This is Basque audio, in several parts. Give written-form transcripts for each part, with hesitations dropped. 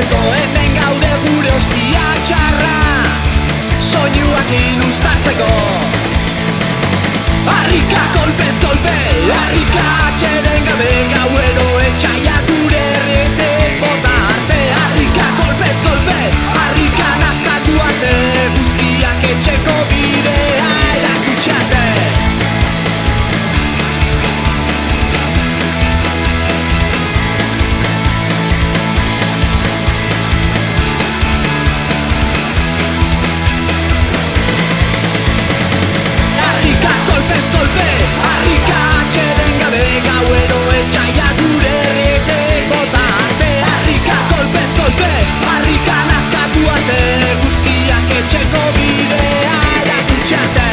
gaueko hemen gaude gure ostia txarra soinuakin uztartzeko. Harrika kolpez kolpe, harrika atxeden gabe gauero etxaia gure herrietek bota arte. Harrika kolpez kolpe, harrika nazkatu arte, guztiak etxeko bidea erakutxate. Kolpez kolpe, harrika atxeden gabe gauero etxaia gure herrietek bota arte. Harrika kolpez kolpe, harrika nazkatu arte, guztiak etxeko bidea erakutxate.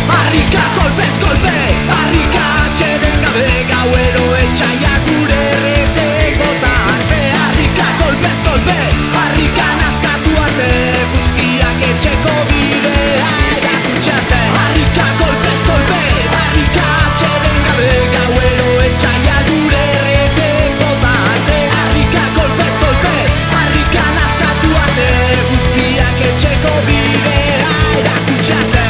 Harrika kolpez kolpe, harrika atxeden gabe gauero etxaia gure herrietek bota arte. Harrika kolpez kolpe, harrika nazkatu arte, guztiak etxeko bidea erakutxate. Harrika kolpez kolpe, harrika atxeden gabe gauero etxaia gure herrietek bota arte. Harrika kolpez kolpe, harrika nazkatu arte, guztiak etxeko bidea erakutxate.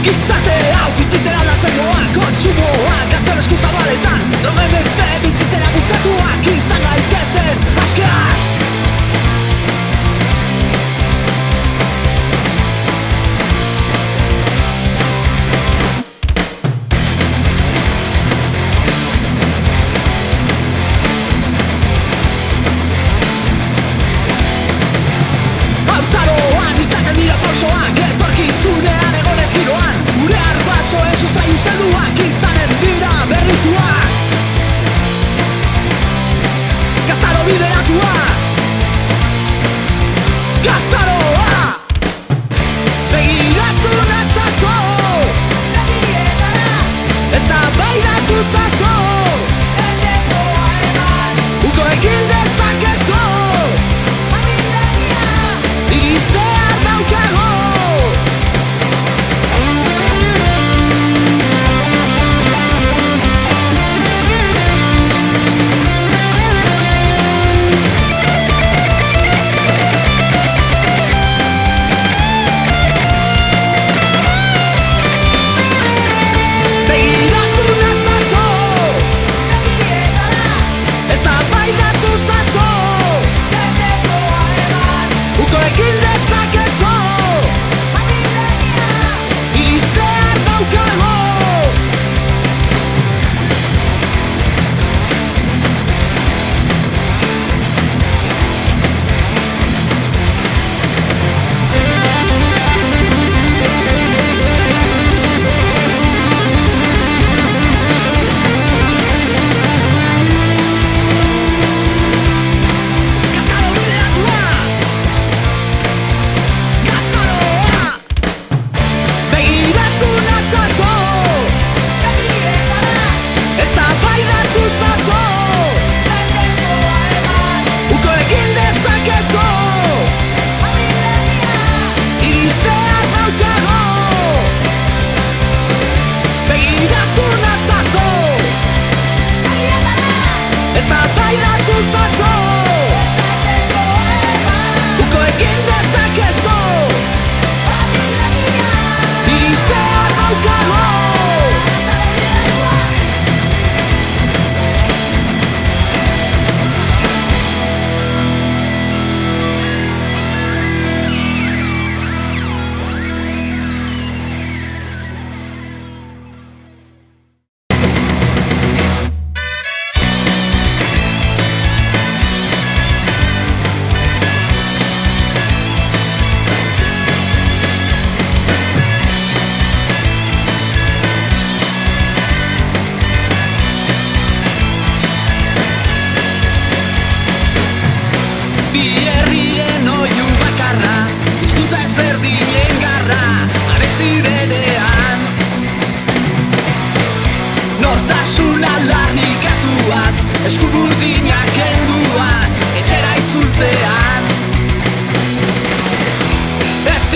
Gizarte hau guztizera latzaioa, kontsumoa gazten esku zabaletan, drogen menpe bizitzera bultzatuak izan gaitezen askeak. Hautzaroan izaten dira pausoak, etorkizunean egonez giroan, gure arbasoen sustrai ustelduak izanen dira berrituak.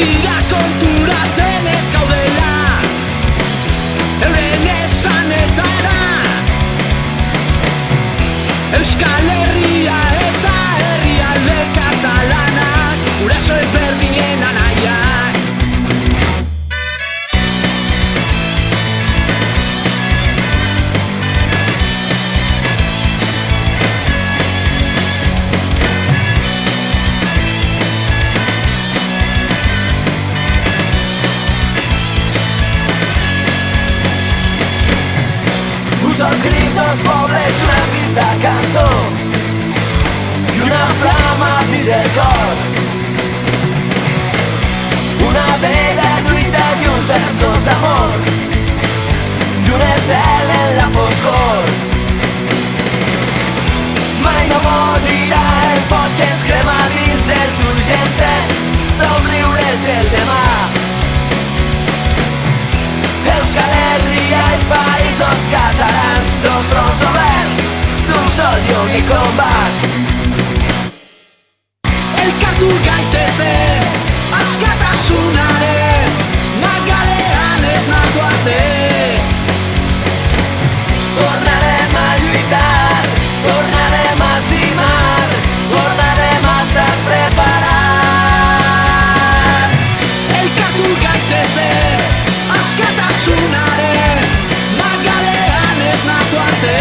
dira konturatzen ez gaudela euren esanetara. Euskal Herria eta herrialde katalanak guraso ezberdinen anaiak. Son gritos pobres, una trista cançó i una flama dins el cor, una vella lluita i uns versos d'amor i un cel en la foscor. Mai no morirà el foc que ens crema dins dels ulls i encén somriures del demà. Euskal Herria i països catalans, dos fronts oberts d'un sol i únic combat. Elkartu gaitezen askatasunaren magalean esnatu arte. Tornarem a lluitar, tornarem a estimar, tornarem a ser preparat. Elkartu gaitezen askatasunaren magalean esnatu arte.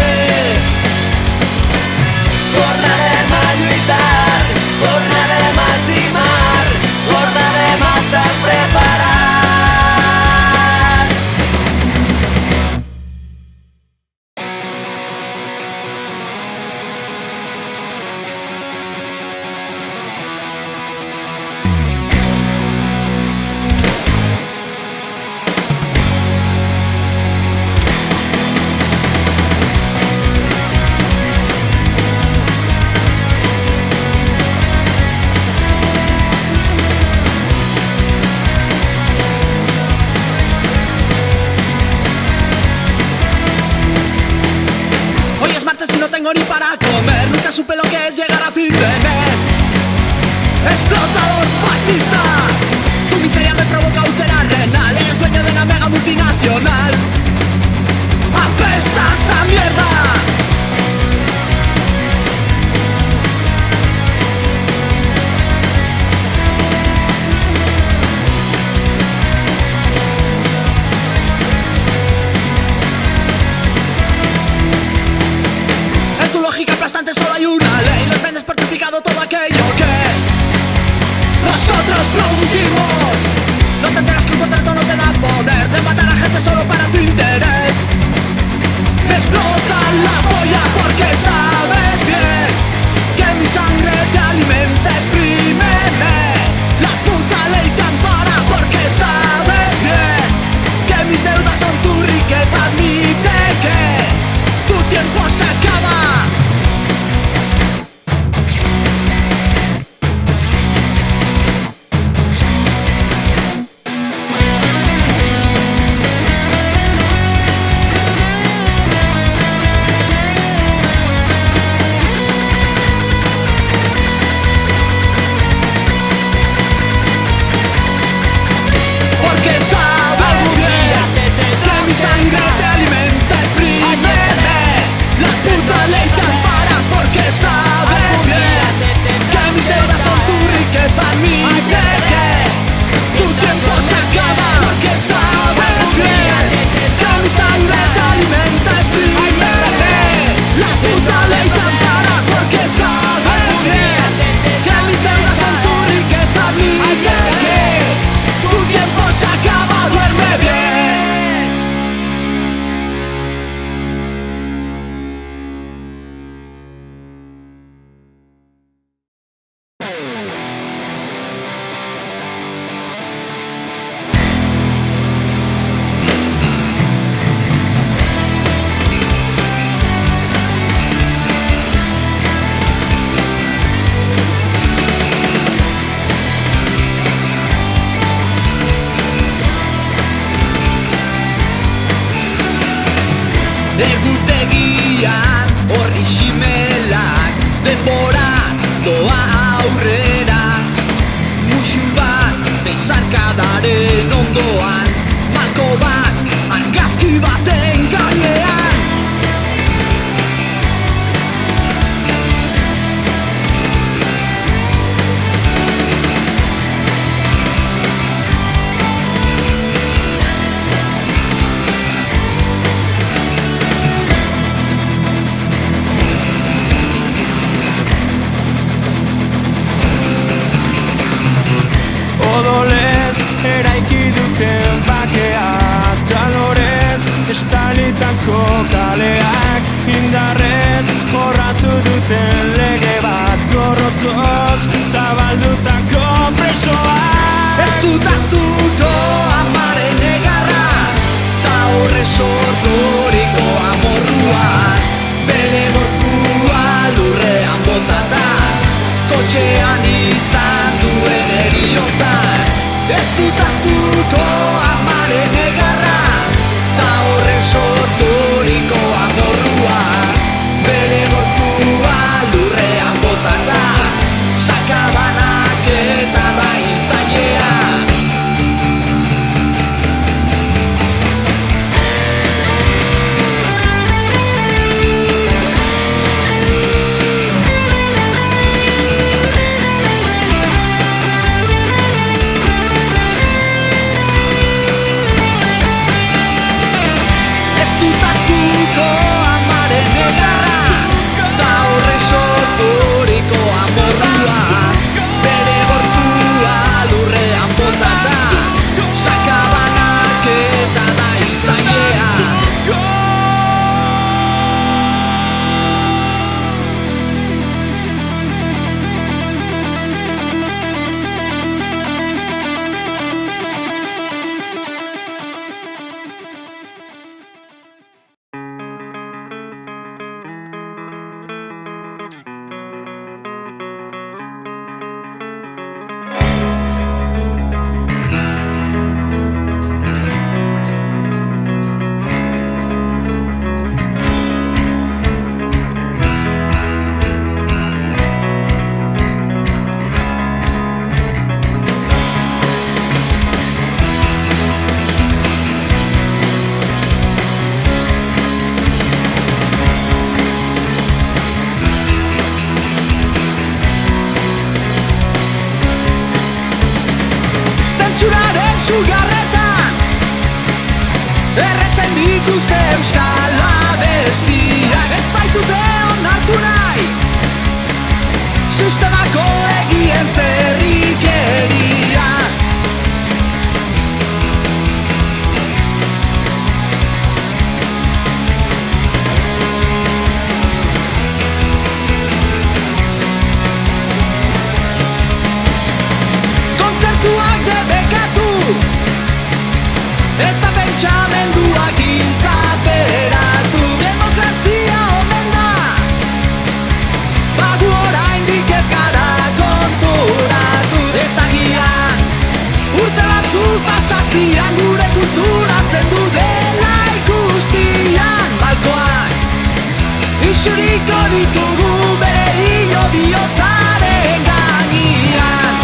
Tornarem a lluitar, tornarem a estimar, tornarem a ser preparat. Ni para comer, nunca supe lo que es llegar a fin de mes. Explotador fascista, tu miseria me provoca úlcera renal. Eres dueño de una mega multinacional, apestas a mierda. Solo hay una ley, les vendes por duplicado todo aquello que nosotros producimos. No te enteras que un contrato no te da poder de matar a gente solo para tu interés. Me explotan la polla porque sabes bien que mi sangre te alimenta, exprímeme. La puta ley te ampara porque sabes bien que mis deudas son tu riqueza. Admite que tu tiempo se acaba. Egutegian horri ximelak denbora doa aurrera. Muxu bat behin sarkadaren ondoan, malko bat, argazki baten gainean. Odolez eraiki duten bakea, talorez estalitako kaleak, indarrez jorratu duten lege bat, gorrotoz zabaldutako presoak. Ez dut aztuko amaren egarra, ta horre sorturiko amorrua, bere gorpua lurrean botata, kotxean izan duen eriotza. Ez dut aztuko amaren egarra, ta horre sorturiko amorrua, bere gorpua lurrean botata, sakabanak eta da hiltzailea. Sugarretan erretzen dituzte euskal abestiak, ez baitute onartu nahi sistemako egien ferrikeria. Kontzertuak debekatu eta pentsamenduak giltzaperatu, demokrazia omen da, bagu oraindik ez gara konturatu. Eta gian urte batzuk pasatzian gure kultura zendu dela ikustian, balkoak isuriko ditugu bere hilo bihotzaren gainean.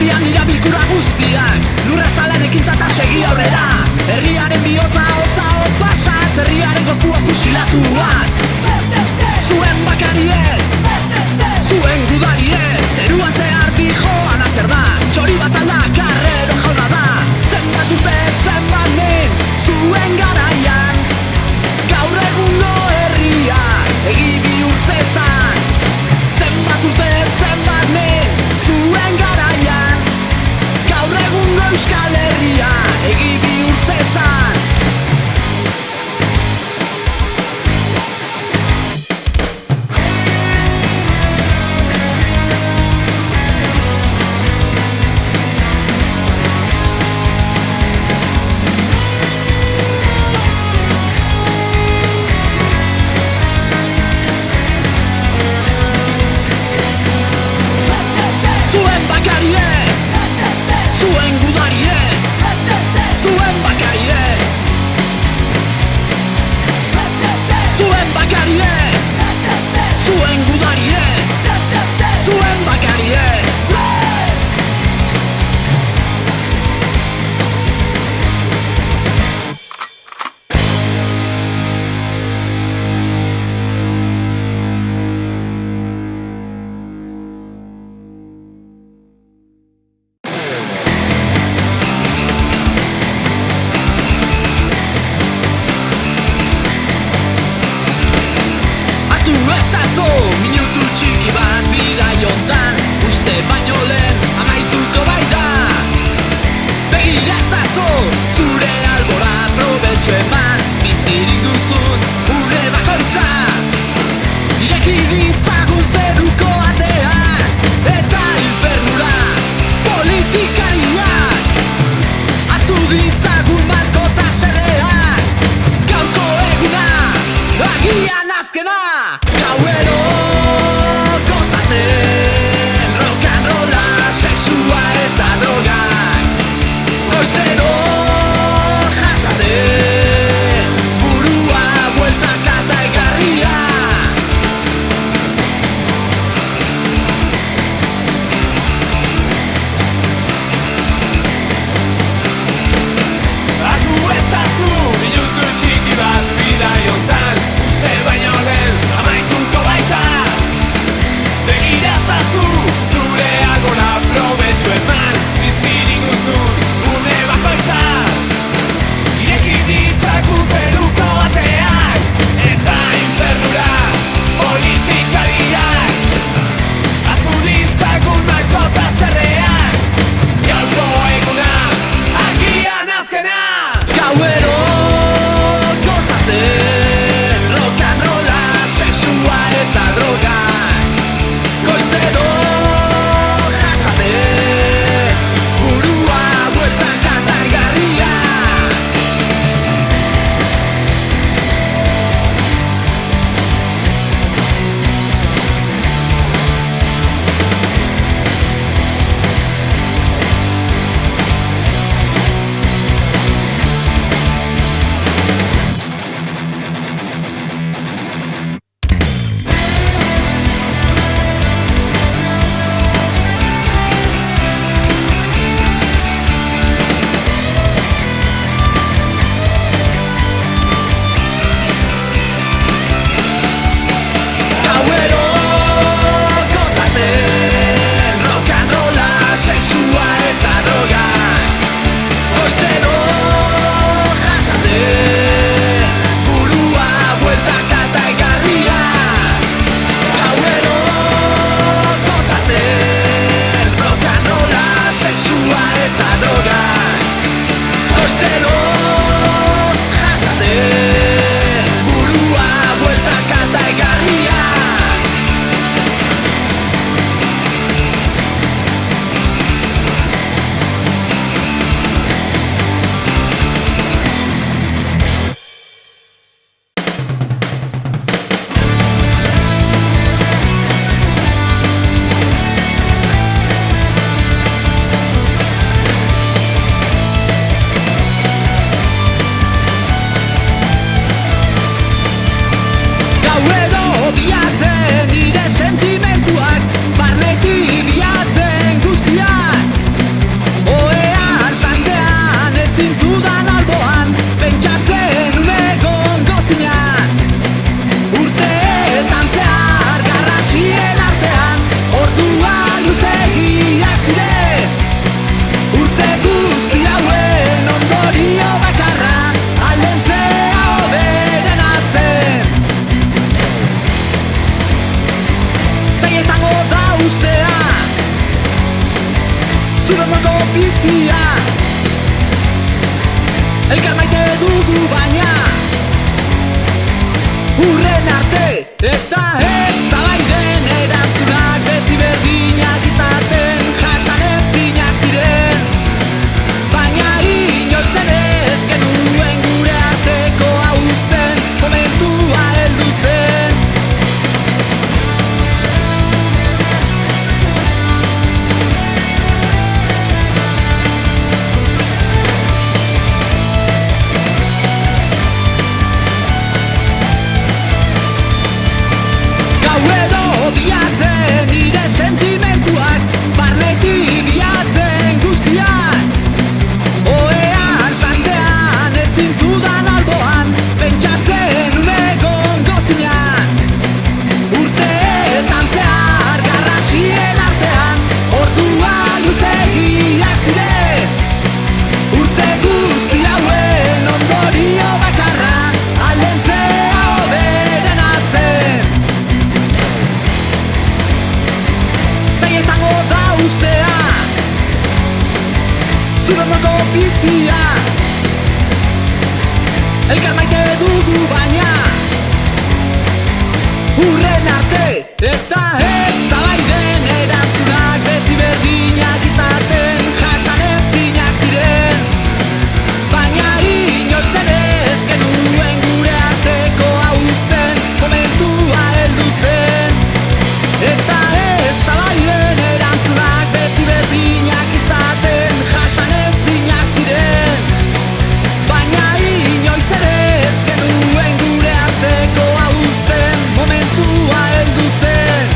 erdian irabilkura guztiak lurra zalen ekintza eta segi aurrera. Herriaren bihotza hotza hot pasaz, herriaren gorpua fusilatuaz. Zuen bakariez, zuen gudariez, zerua zehar dijoan azer da. Txori bat alda, karrero jauna da. Zenbat urte, zenbat min, zuen garaian. Gaur egungo herria, egi bihur zezan. Zenbat urte, zenbat min, zuen garaian. Gaur egungo Euskal Herria, egi bihur zezan. Zurrondoko bizia elkar maite dugu baina hurren arte eta ez da baiden erantzunak beti berdinak izaten jasanezinak ziren baina inoiz ere ez genuen gure arteko uzten momentua heldu zen. Gauedo bilatzen nire sentimentuak barnetik bilatzen guztiak ohean sartzean ez zintudan alboan pentsatzen unegon gozinean urteetan zehar garrasien artean orduan luzegiak ziren urte guzti hauen ondorio bakarra aldentzea hoberena zen. Zaila izango da ustea Zurrondoko bizia elkar maite dugu baina hurren arte eta ez da baiden erantzunak beti berdinak izaten jasanezinak ziren baina inoiz ere ez genuen gure arteko uzten momentua heldu zen eta ez da baiden erantzunak beti berdinak izaten jasanezinak ziren baina inoiz ere ez genuen gure arteko uzten momentua heldu zen.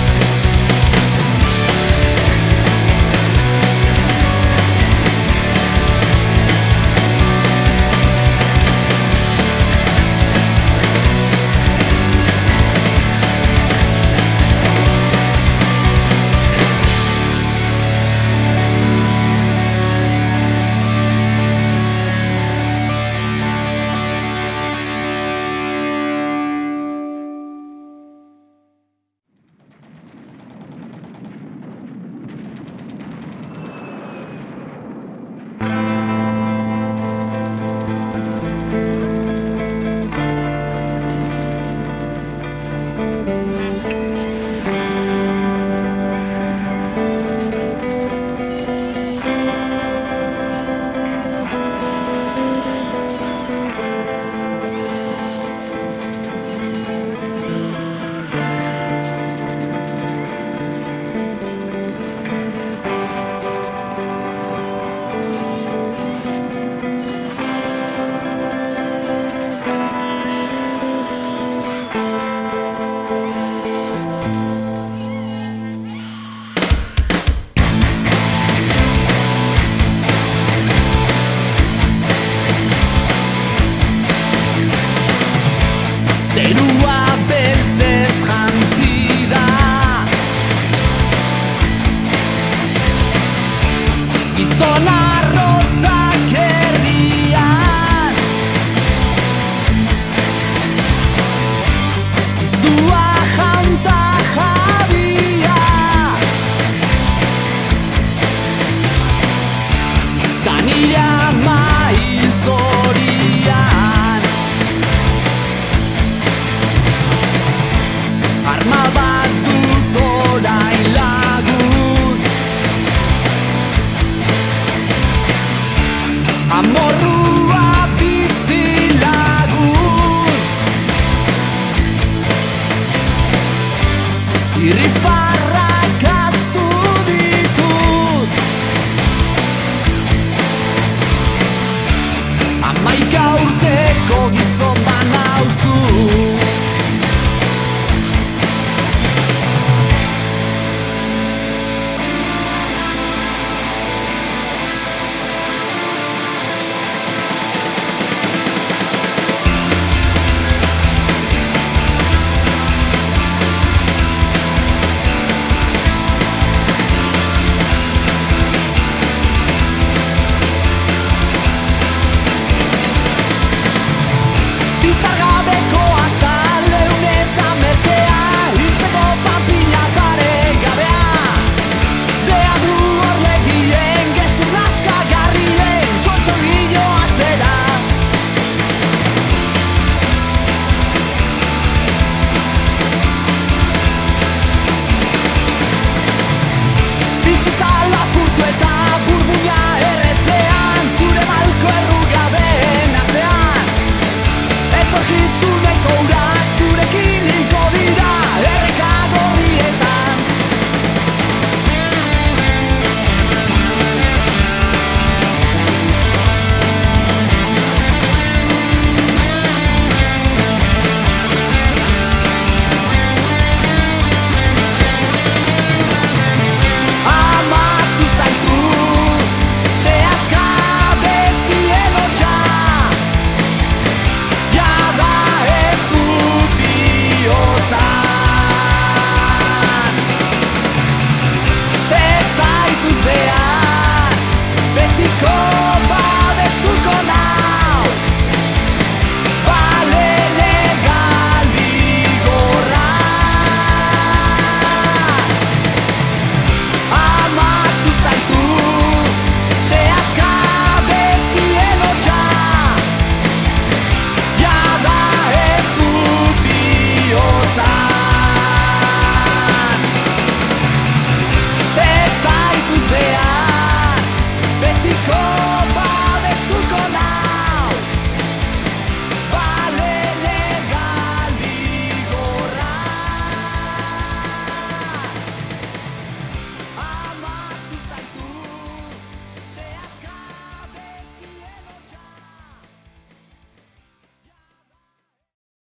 Zerua beltzez jantzi da gizon arrotzak erdian izua janta jabia da nire ama